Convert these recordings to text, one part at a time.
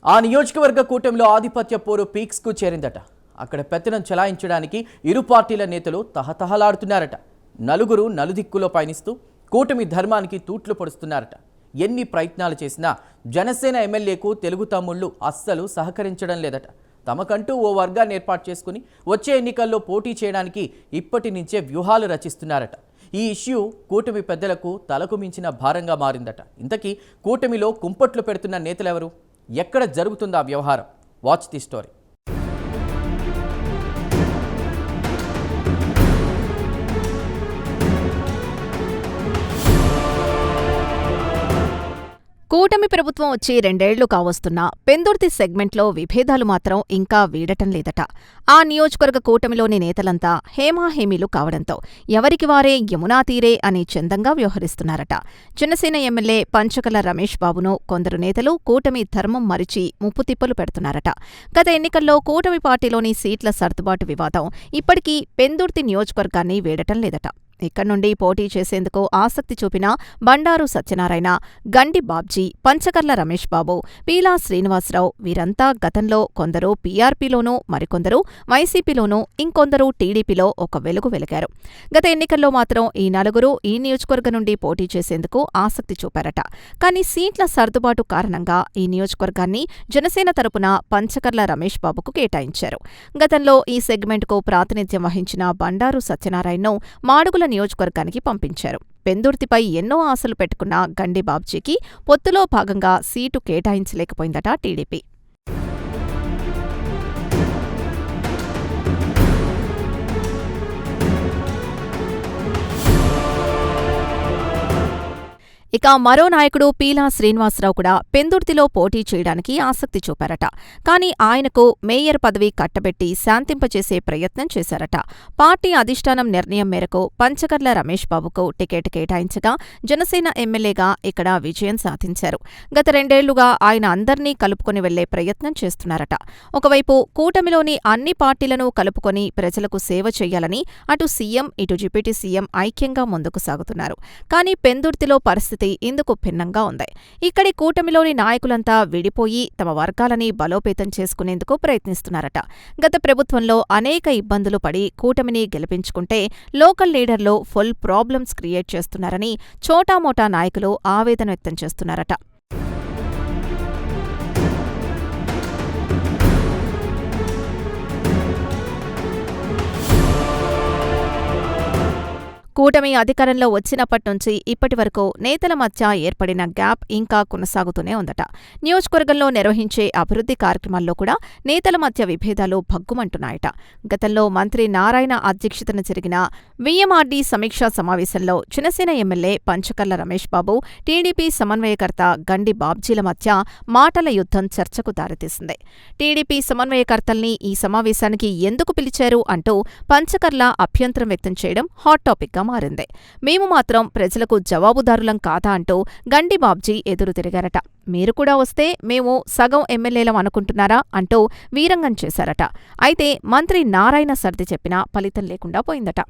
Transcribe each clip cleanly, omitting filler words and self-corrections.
ఆ నియోజకవర్గ కూటమిలో ఆధిపత్య పోరు పీక్స్కు చేరిందట. అక్కడ పెత్తనం చెలాయించడానికి ఇరు పార్టీల నేతలు తహతహలాడుతున్నారట. నలుగురు నలుదిక్కులో పయనిస్తూ కూటమి ధర్మానికి తూట్లు పొడుస్తున్నారట. ఎన్ని ప్రయత్నాలు చేసినా జనసేన ఎమ్మెల్యేకు తెలుగు తమ్ముళ్లు అస్సలు సహకరించడం లేదట. తమకంటూ ఓ వర్గాన్ని ఏర్పాటు చేసుకుని వచ్చే ఎన్నికల్లో పోటీ చేయడానికి ఇప్పటి నుంచే వ్యూహాలు రచిస్తున్నారట. ఈ ఇష్యూ కూటమి పెద్దలకు తలకు మించిన భారంగా మారిందట. ఇంతకీ కూటమిలో కుంపట్లు పెడుతున్న నేతలెవరు? ఎక్కడ జరుగుతుందా వ్యవహారం? Watch the story. కూటమి ప్రభుత్వం వచ్చి 2 ఏళ్లు కావస్తున్నా పెందుర్తి సెగ్మెంట్లో విభేదాలు మాత్రం ఇంకా వీడటం లేదట. ఆ నియోజకవర్గ కూటమిలోని నేతలంతా హేమాహేమీలు కావడంతో ఎవరికి వారే యమునా తీరే అని చందంగా వ్యవహరిస్తున్నారట. జనసేన ఎమ్మెల్యే పంచకర్ల రమేష్ బాబును కొందరు నేతలు కూటమి ధర్మం మరిచి ముప్పుతిప్పలు పెడుతున్నారట. గత ఎన్నికల్లో కూటమి పార్టీలోని సీట్ల సర్దుబాటు వివాదం ఇప్పటికీ పెందుర్తి నియోజకవర్గాన్ని వీడటం లేదట. ఇక్కడి నుండి పోటీ చేసేందుకు ఆసక్తి చూపిన బండారు సత్యనారాయణ, గండి బాబ్జీ, పంచకర్ల రమేష్ బాబు, పీలా శ్రీనివాసరావు వీరంతా గతంలో కొందరు పీఆర్పీలోనూ, మరికొందరు వైసీపీలోనూ, ఇంకొందరు టీడీపీలో ఒక వెలుగు వెలిగారు. గత ఎన్నికల్లో మాత్రం ఈ నలుగురు ఈ నియోజకవర్గం నుండి పోటీ చేసేందుకు ఆసక్తి చూపారట. కానీ సీట్ల సర్దుబాటు కారణంగా ఈ నియోజకవర్గాన్ని జనసేన తరపున పంచకర్ల రమేష్ బాబుకు కేటాయించారు. గతంలో ఈ సెగ్మెంట్కు ప్రాతినిధ్యం వహించిన బండారు సత్యనారాయణను మాడుగుల నియోజకవర్గానికి పంపించారు. పెందుర్తిపై ఎన్నో ఆశలు పెట్టుకున్న గండి బాబ్జీకి పొత్తులో భాగంగా సీటు కేటాయించలేకపోయిందట టీడీపీ. ఇక మరో నాయకుడు పీలా శ్రీనివాసరావు కూడా పెందుర్తిలో పోటీ చేయడానికి ఆసక్తి చూపారట. కానీ ఆయనకు మేయర్ పదవి కట్టబెట్టి శాంతింపచేసే ప్రయత్నం చేశారట. పార్టీ అధిష్టానం నిర్ణయం మేరకు పంచకర్ల రమేష్ బాబుకు టికెట్ కేటాయించగా జనసేన ఎమ్మెల్యేగా ఇక్కడ విజయం సాధించారు. గత 2 ఏళ్లుగా ఆయన అందర్నీ కలుపుకొని వెళ్లే ప్రయత్నం చేస్తున్నారట. ఒకవైపు కూటమిలోని అన్ని పార్టీలను కలుపుకొని ప్రజలకు సేవ చేయాలని అటు సీఎం, ఇటు డిప్యూటీ సీఎం ఐక్యంగా ముందుకు సాగుతున్నారు. కానీ పెందుర్తిలో పరిస్థితి ఇందుకు భిన్నంగా ఉంది. ఇక్కడి కూటమిలోని నాయకులంతా విడిపోయి తమ వర్గాలని బలోపేతం చేసుకునేందుకు ప్రయత్నిస్తున్నారట. గత ప్రభుత్వంలో అనేక ఇబ్బందులు పడి కూటమిని గెలిపించుకుంటే లోకల్ లీడర్లు ఫుల్ ప్రాబ్లమ్స్ క్రియేట్ చేస్తున్నారని చోటామోటా నాయకులు ఆవేదన వ్యక్తం చేస్తున్నారట. కూటమి అధికారంలో వచ్చినప్పట్నుంచి ఇప్పటివరకు నేతల మధ్య ఏర్పడిన గ్యాప్ ఇంకా కొనసాగుతూనే ఉందట. నియోజకవర్గంలో నిర్వహించే అభివృద్ధి కార్యక్రమాల్లో కూడా నేతల మధ్య విభేదాలు భగ్గుమంటున్నాయట. గతంలో మంత్రి నారాయణ అధ్యక్షతన జరిగిన వీఎంఆర్డీ సమీక్షా సమావేశంలో జనసేన ఎమ్మెల్యే పంచకర్ల రమేష్ బాబు, టీడీపీ సమన్వయకర్త గండి బాబ్జీల మధ్య మాటల యుద్ధం చర్చకు దారితీసింది. టీడీపీ సమన్వయకర్తల్ని ఈ సమావేశానికి ఎందుకు పిలిచారు అంటూ పంచకర్ల అభ్యంతరం వ్యక్తం చేయడం హాట్ టాపిక్గా మారింది. మేము మాత్రం ప్రజలకు జవాబుదారులం కాదా అంటూ గండి బాబ్జీ ఎదురు తిరిగారట. మీరు కూడా వస్తే మేము సగం ఎమ్మెల్యేలం అనుకుంటున్నారా అంటూ వీరంగం చేశారట. అయితే మంత్రి నారాయణ సర్ది చెప్పినా ఫలితం లేకుండా పోయిందట.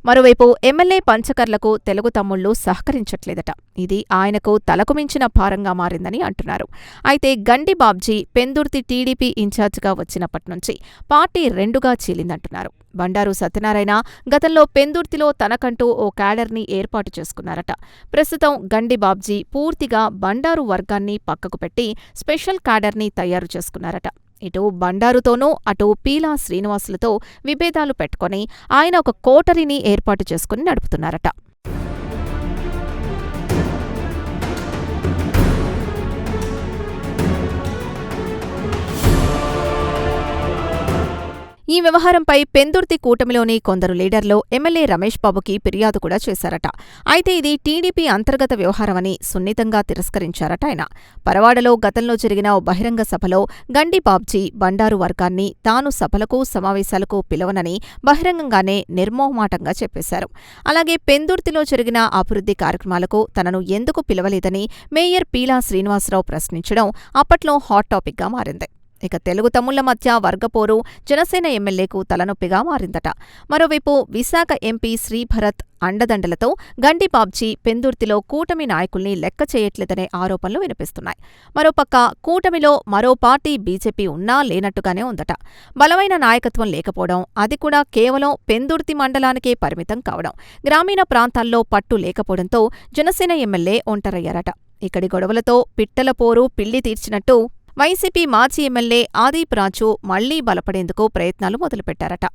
మరోవైపు ఎమ్మెల్యే పంచకర్లకు తెలుగు తమ్ముళ్లు సహకరించట్లేదట. ఇది ఆయనకు తలకు మించిన భారంగా మారిందని అంటున్నారు. అయితే గండి బాబ్జీ పెందుర్తి టీడీపీ ఇన్ఛార్జిగా వచ్చినప్పట్నుంచి పార్టీ రెండుగా చీలిందంటున్నారు. బండారు సత్యనారాయణ గతంలో పెందుర్తిలో తనకంటూ ఓ క్యాడర్ని ఏర్పాటు చేసుకున్నారట. ప్రస్తుతం గండి బాబ్జీ పూర్తిగా బండారు వర్గాన్ని పక్కకు పెట్టి స్పెషల్ క్యాడర్ని తయారు చేసుకున్నారట. ఇటు బండారుతోనూ అటు పీలా శ్రీనివాసులతో విభేదాలు పెట్టుకొని ఆయన ఒక కోటరీని ఏర్పాటు చేసుకుని నడుపుతున్నారట. ఈ వ్యవహారంపై పెందుర్తి కూటమిలోని కొందరు లీడర్లు ఎమ్మెల్యే రమేష్ బాబుకి ఫిర్యాదు కూడా చేశారట. అయితే ఇది టీడీపీ అంతర్గత వ్యవహారమని సున్నితంగా తిరస్కరించారట ఆయన. పరవాడలో గతంలో జరిగిన ఓ బహిరంగ సభలో గండి బాబ్జీ బండారు వర్గాన్ని తాను సభలకు, సమావేశాలకు పిలవనని బహిరంగంగానే నిర్మోహమాటంగా చెప్పేశారు. అలాగే పెందుర్తిలో జరిగిన అభివృద్ధి కార్యక్రమాలకు తనను ఎందుకు పిలవలేదని మేయర్ పీలా శ్రీనివాసరావు ప్రశ్నించడం అప్పట్లో హాట్ టాపిక్గా మారింది. ఇక తెలుగు తమ్ముళ్ల మధ్య వర్గపోరు జనసేన ఎమ్మెల్యేకు తలనొప్పిగా మారిందట. మరోవైపు విశాఖ ఎంపీ శ్రీభరత్ అండదండలతో గండి బాబ్జీ పెందుర్తిలో కూటమి నాయకుల్ని లెక్క చేయట్లేదనే ఆరోపణలు వినిపిస్తున్నాయి. మరోపక్క కూటమిలో మరో పార్టీ బీజేపీ ఉన్నా లేనట్టుగానే ఉందట. బలమైన నాయకత్వం లేకపోవడం, అది కూడా కేవలం పెందుర్తి మండలానికే పరిమితం కావడం, గ్రామీణ ప్రాంతాల్లో పట్టు లేకపోవడంతో జనసేన ఎమ్మెల్యే ఒంటరయ్యారట. ఇక్కడి గొడవలతో పిట్టల పోరు పిల్లి తీర్చినట్టు వైసీపీ మాజీ ఎమ్మెల్యే ఆదీప్ రాజు మళ్లీ బలపడేందుకు ప్రయత్నాలు మొదలుపెట్టారట.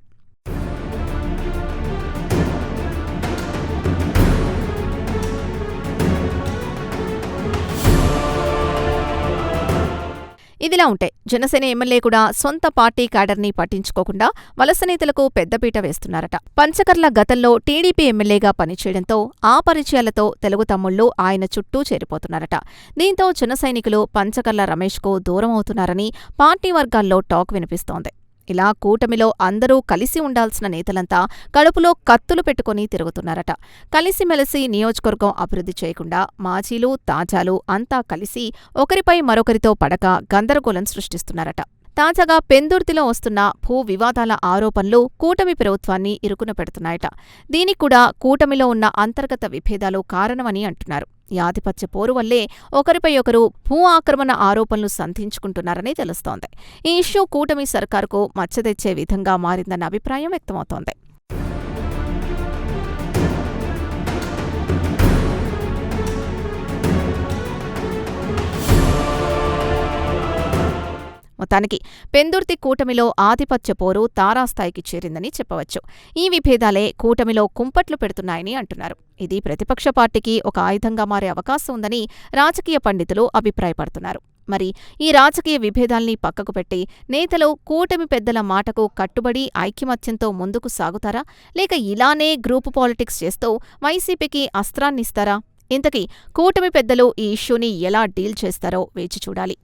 ఇదిలా ఉంటే జనసేన ఎమ్మెల్యే కూడా సొంత పార్టీ క్యాడర్ని పట్టించుకోకుండా వలస నేతలకు పెద్దపీట వేస్తున్నారట. పంచకర్ల గతంలో టీడీపీ ఎమ్మెల్యేగా పనిచేయడంతో ఆ పరిచయాలతో తెలుగు తమ్ముళ్లు ఆయన చుట్టూ చేరిపోతున్నారట. దీంతో జన సైనికులు పంచకర్ల రమేష్కు దూరమవుతున్నారని పార్టీ వర్గాల్లో టాక్ వినిపిస్తోంది. ఇలా కూటమిలో అందరూ కలిసి ఉండాల్సిన నేతలంతా కడుపులో కత్తులు పెట్టుకుని తిరుగుతున్నారట. కలిసిమెలిసి నియోజకవర్గం అభివృద్ధి చేయకుండా మాజీలు తాజాలు అంతా కలిసి ఒకరిపై మరొకరితో పడక గందరగోళం సృష్టిస్తున్నారట. తాజాగా పెందుర్తిలో వస్తున్న భూ వివాదాల ఆరోపణలు కూటమి ప్రభుత్వాన్ని ఇరుకున పెడుతున్నాయట. దీనికి కూడా కూటమిలో ఉన్న అంతర్గత విభేదాలు కారణమని అంటున్నారు. ఈ ఆధిపత్య పోరు వల్లే ఒకరిపై ఒకరు భూ ఆక్రమణ ఆరోపణలు సంధించుకుంటున్నారని తెలుస్తోంది. ఈ ఇష్యూ కూటమి సర్కారుకు మచ్చ తెచ్చే విధంగా మారిందన్న అభిప్రాయం వ్యక్తమవుతోంది. మొత్తానికి పెందుర్తి కూటమిలో ఆధిపత్య పోరు తారాస్థాయికి చేరిందని చెప్పవచ్చు. ఈ విభేదాలే కూటమిలో కుంపట్లు పెడుతున్నాయని అంటున్నారు. ఇది ప్రతిపక్ష పార్టీకి ఒక ఆయుధంగా మారే అవకాశం ఉందని రాజకీయ పండితులు అభిప్రాయపడుతున్నారు. మరి ఈ రాజకీయ విభేదాల్ని పక్కకు పెట్టి నేతలు కూటమి పెద్దల మాటకు కట్టుబడి ఐకమత్యంతో ముందుకు సాగుతారా, లేక ఇలానే గ్రూపు పాలిటిక్స్ చేస్తూ వైసీపీకి అస్త్రాన్నిస్తారా? ఇంతకీ కూటమి పెద్దలు ఈ ఇష్యూని ఎలా డీల్ చేస్తారో వేచి చూడాలి.